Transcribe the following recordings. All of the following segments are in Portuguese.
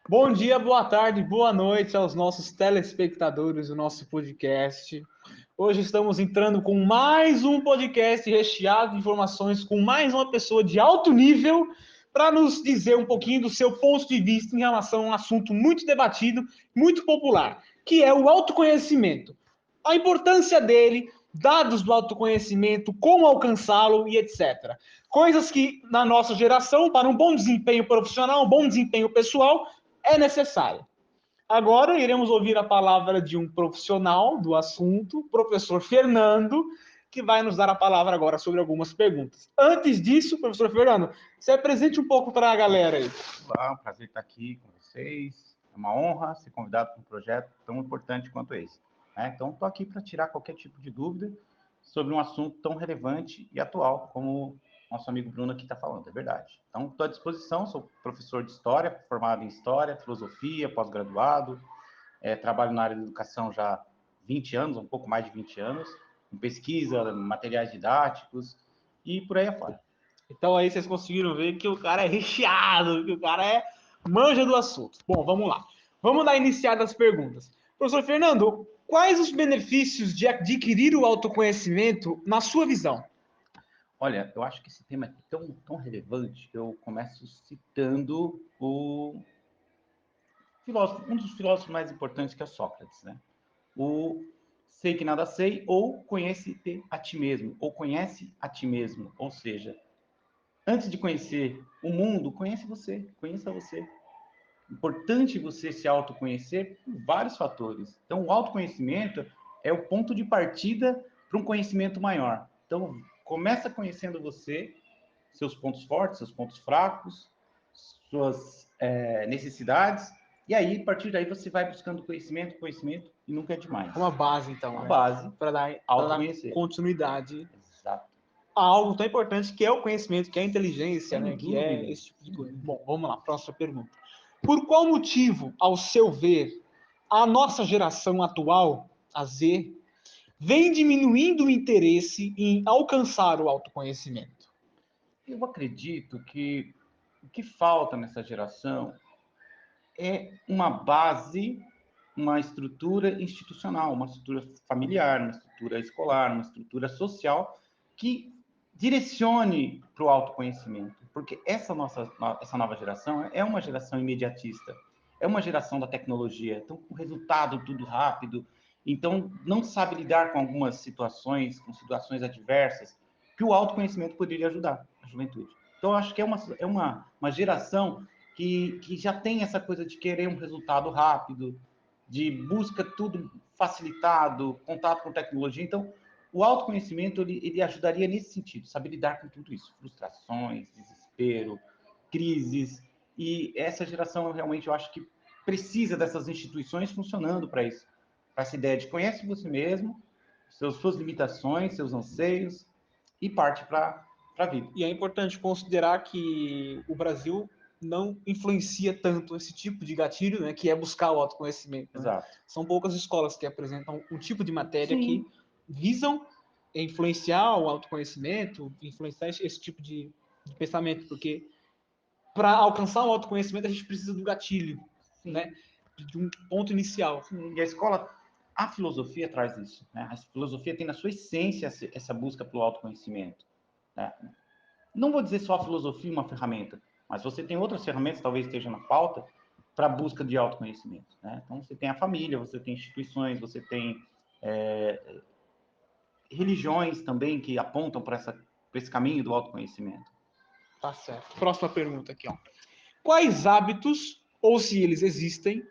Bom dia, boa tarde, boa noite aos nossos telespectadores do nosso podcast. Hoje estamos entrando com mais um podcast recheado de informações com mais uma pessoa de alto nível para nos dizer um pouquinho do seu ponto de vista em relação a um assunto muito debatido, muito popular, que é o autoconhecimento. A importância dele, dados do autoconhecimento, como alcançá-lo e etc. Coisas que, na nossa geração, para um bom desempenho profissional, um bom desempenho pessoal, é necessário. Agora iremos ouvir a palavra de um profissional do assunto, professor Fernando, que vai nos dar a palavra agora sobre algumas perguntas. Antes disso, professor Fernando, se apresente um pouco para a galera aí. Olá, é um prazer estar aqui com vocês. É uma honra ser convidado para um projeto tão importante quanto esse. Então, estou aqui para tirar qualquer tipo de dúvida sobre um assunto tão relevante e atual como nosso amigo Bruno aqui está falando, é verdade. Então, estou à disposição, sou professor de História, formado em História, Filosofia, pós-graduado, trabalho na área da educação já há 20 anos, um pouco mais de 20 anos, com pesquisa, materiais didáticos e por aí afora. Então aí vocês conseguiram ver que o cara é recheado, que o cara é manja do assunto. Bom, vamos lá. Vamos dar iniciada as perguntas. Professor Fernando, quais os benefícios de adquirir o autoconhecimento na sua visão? Olha, eu acho que esse tema é tão relevante que eu começo citando um dos filósofos mais importantes, que é Sócrates, né? O sei que nada sei, ou conhece-te a ti mesmo, ou conhece a ti mesmo. Ou seja, antes de conhecer o mundo, conheça você. Importante você se autoconhecer por vários fatores. Então, o autoconhecimento é o ponto de partida para um conhecimento maior. Então, começa conhecendo você, seus pontos fortes, seus pontos fracos, suas necessidades, e aí, a partir daí, você vai buscando conhecimento, e nunca é demais. Uma base, então, Uma né? base, Para dar autoconhecer. continuidade Exato. a algo tão importante que é o conhecimento, que é a inteligência, Sem né? Que é dúvida. esse tipo de coisa. Bom, vamos lá, próxima pergunta. Por qual motivo, ao seu ver, a nossa geração atual, a Z, vem diminuindo o interesse em alcançar o autoconhecimento? Eu acredito que o que falta nessa geração é uma base, uma estrutura institucional, uma estrutura familiar, uma estrutura escolar, uma estrutura social que direcione para o autoconhecimento, porque essa nova geração é uma geração imediatista, é uma geração da tecnologia, então com resultado tudo rápido, então não sabe lidar com algumas situações, com situações adversas, que o autoconhecimento poderia ajudar a juventude. Então, eu acho que é uma geração que já tem essa coisa de querer um resultado rápido, de busca tudo facilitado, contato com tecnologia. Então, o autoconhecimento ele ajudaria nesse sentido, saber lidar com tudo isso, frustrações, desespero, crises. E essa geração realmente eu acho que precisa dessas instituições funcionando para isso, para essa ideia de conhece você mesmo, suas limitações, seus anseios e parte para a vida. E é importante considerar que o Brasil não influencia tanto esse tipo de gatilho, né, que é buscar o autoconhecimento. Né? Exato. São poucas escolas que apresentam um tipo de matéria Sim. que visam influenciar o autoconhecimento, influenciar esse tipo de pensamento, porque para alcançar o autoconhecimento a gente precisa do gatilho, Sim. né, de um ponto inicial. Sim. E a escola, a filosofia traz isso. Né? A filosofia tem na sua essência essa busca pelo autoconhecimento. Né? Não vou dizer só a filosofia uma ferramenta, mas você tem outras ferramentas, talvez esteja na pauta, para a busca de autoconhecimento. Né? Então, você tem a família, você tem instituições, você tem religiões também que apontam para esse caminho do autoconhecimento. Tá certo. Próxima pergunta aqui, ó. Quais hábitos, ou se eles existem,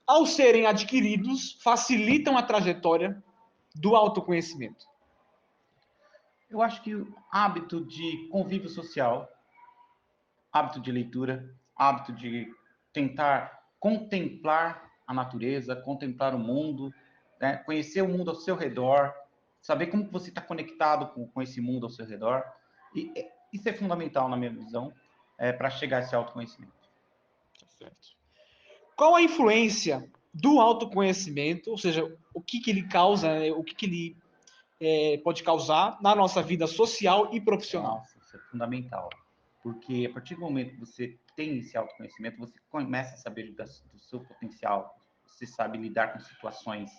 ao serem adquiridos, facilitam a trajetória do autoconhecimento? Eu acho que o hábito de convívio social, hábito de leitura, hábito de tentar contemplar a natureza, contemplar o mundo, né? Conhecer o mundo ao seu redor, saber como você está conectado com esse mundo ao seu redor. E isso é fundamental, na minha visão, para chegar a esse autoconhecimento. Tá certo. Qual a influência do autoconhecimento, ou seja, o que ele causa, né, o que ele pode causar na nossa vida social e profissional? Nossa, isso é fundamental. Porque a partir do momento que você tem esse autoconhecimento, você começa a saber do seu potencial, você sabe lidar com situações.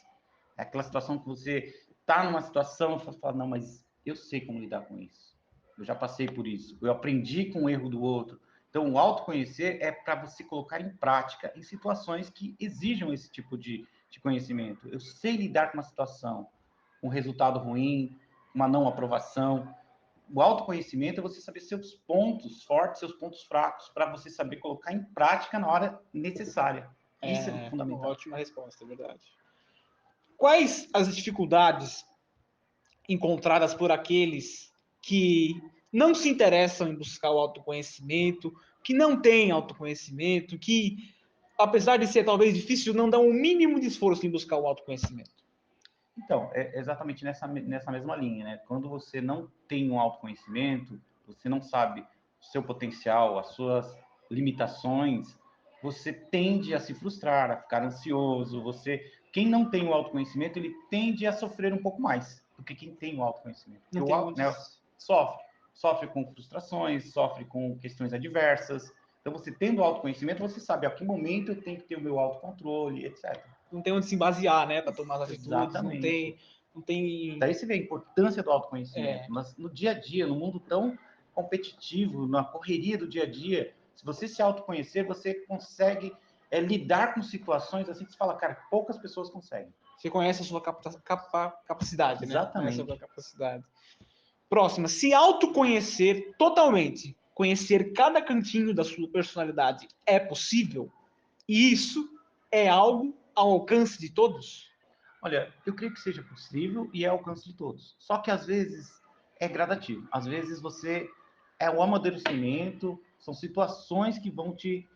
É aquela situação que você está numa situação e fala, não, mas eu sei como lidar com isso. Eu já passei por isso. Eu aprendi com o erro do outro. Então, o autoconhecer é para você colocar em prática em situações que exijam esse tipo de conhecimento. Eu sei lidar com uma situação, um resultado ruim, uma não aprovação. O autoconhecimento é você saber seus pontos fortes, seus pontos fracos, para você saber colocar em prática na hora necessária. Isso é Uma fundamental. ótima resposta, é verdade. Quais as dificuldades encontradas por aqueles que não se interessam em buscar o autoconhecimento, que não têm autoconhecimento, que, apesar de ser talvez difícil, não dão o mínimo de esforço em buscar o autoconhecimento? Então, é exatamente nessa mesma linha, né? Quando você não tem um autoconhecimento, você não sabe o seu potencial, as suas limitações, você tende a se frustrar, a ficar ansioso. Quem não tem o autoconhecimento, ele tende a sofrer um pouco mais do que quem tem o autoconhecimento. Não Porque tem o, onde... né, sofre com frustrações, sofre com questões adversas. Então, você tendo o autoconhecimento, você sabe a que momento eu tenho que ter o meu autocontrole, etc. Não tem onde se basear, né, para tomar as atitudes, Exatamente. não tem... Daí você vê a importância do autoconhecimento. Mas no dia a dia, no mundo tão competitivo, na correria do dia a dia, se você se autoconhecer, você consegue lidar com situações assim que você fala, cara, poucas pessoas conseguem. Você conhece a sua capacidade, né? Conhece a Exatamente. sua capacidade. Próxima, se autoconhecer totalmente, conhecer cada cantinho da sua personalidade é possível? E isso é algo ao alcance de todos? Olha, eu creio que seja possível e é ao alcance de todos. Só que às vezes é gradativo. Às vezes você é o amadurecimento, são situações que vão te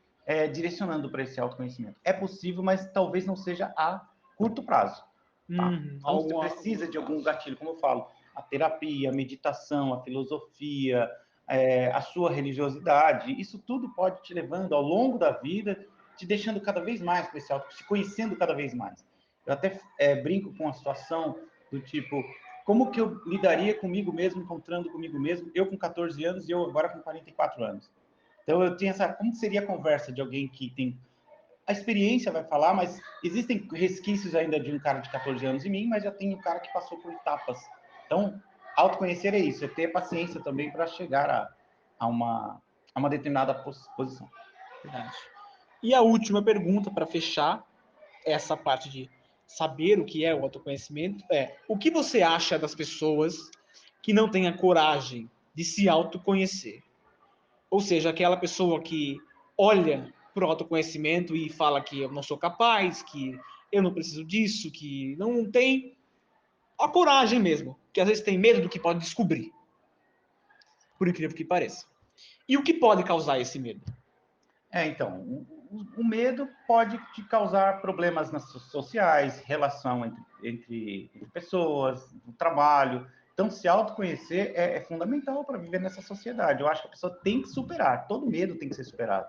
direcionando para esse autoconhecimento. É possível, mas talvez não seja a curto prazo. Tá? Então você precisa de algum gatilho, como eu falo, a terapia, a meditação, a filosofia, a sua religiosidade. Isso tudo pode te levando ao longo da vida, te deixando cada vez mais com esse auto, se conhecendo cada vez mais. Eu até brinco com a situação do tipo, como que eu lidaria comigo mesmo, encontrando comigo mesmo, eu com 14 anos e eu agora com 44 anos. Então eu tinha como seria a conversa de alguém que tem a experiência vai falar, mas existem resquícios ainda de um cara de 14 anos em mim, mas já tem um cara que passou por etapas. Então, autoconhecer é isso, é ter paciência também para chegar a uma determinada posição. Verdade. E a última pergunta para fechar essa parte de saber o que é o autoconhecimento é: o que você acha das pessoas que não têm a coragem de se autoconhecer? Ou seja, aquela pessoa que olha para o autoconhecimento e fala que eu não sou capaz, que eu não preciso disso, que não tem a coragem mesmo, que às vezes tem medo do que pode descobrir, por incrível que pareça. E o que pode causar esse medo? Então, o medo pode te causar problemas sociais, relação entre pessoas, no trabalho. Então, se autoconhecer é fundamental para viver nessa sociedade. Eu acho que a pessoa tem que superar, todo medo tem que ser superado.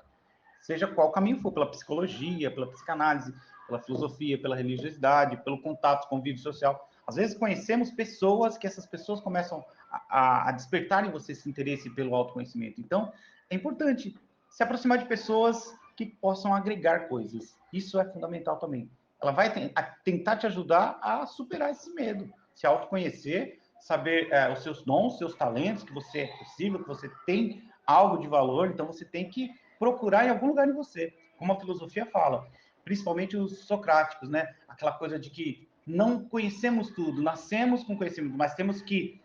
Seja qual caminho for, pela psicologia, pela psicanálise, pela filosofia, pela religiosidade, pelo contato, convívio social. Às vezes conhecemos pessoas que essas pessoas começam a despertar em você esse interesse pelo autoconhecimento. Então, é importante se aproximar de pessoas que possam agregar coisas. Isso é fundamental também. Ela vai tentar te ajudar a superar esse medo, se autoconhecer, saber os seus dons, seus talentos, que você é possível, que você tem algo de valor, então você tem que procurar em algum lugar em você, como a filosofia fala, principalmente os socráticos, né? Aquela coisa de que não conhecemos tudo, nascemos com conhecimento, mas temos que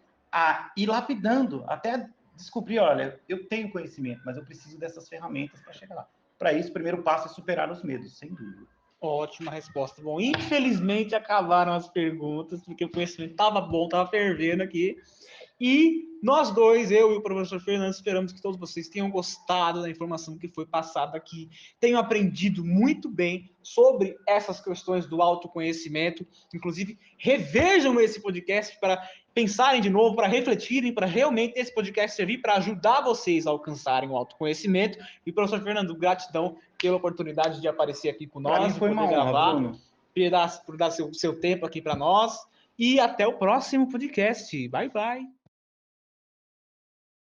ir lapidando até descobrir, olha, eu tenho conhecimento, mas eu preciso dessas ferramentas para chegar lá. Para isso, o primeiro passo é superar os medos, sem dúvida. Ótima resposta. Bom, infelizmente acabaram as perguntas, porque o conhecimento estava bom, estava fervendo aqui. E nós dois, eu e o professor Fernando, esperamos que todos vocês tenham gostado da informação que foi passada aqui, tenham aprendido muito bem sobre essas questões do autoconhecimento. Inclusive, revejam esse podcast para pensarem de novo, para refletirem, para realmente esse podcast servir para ajudar vocês a alcançarem o autoconhecimento. E, professor Fernando, gratidão pela oportunidade de aparecer aqui com Para mim nós, de foi poder uma honra, gravar, Bruno. por dar seu tempo aqui para nós. E até o próximo podcast. Bye, bye.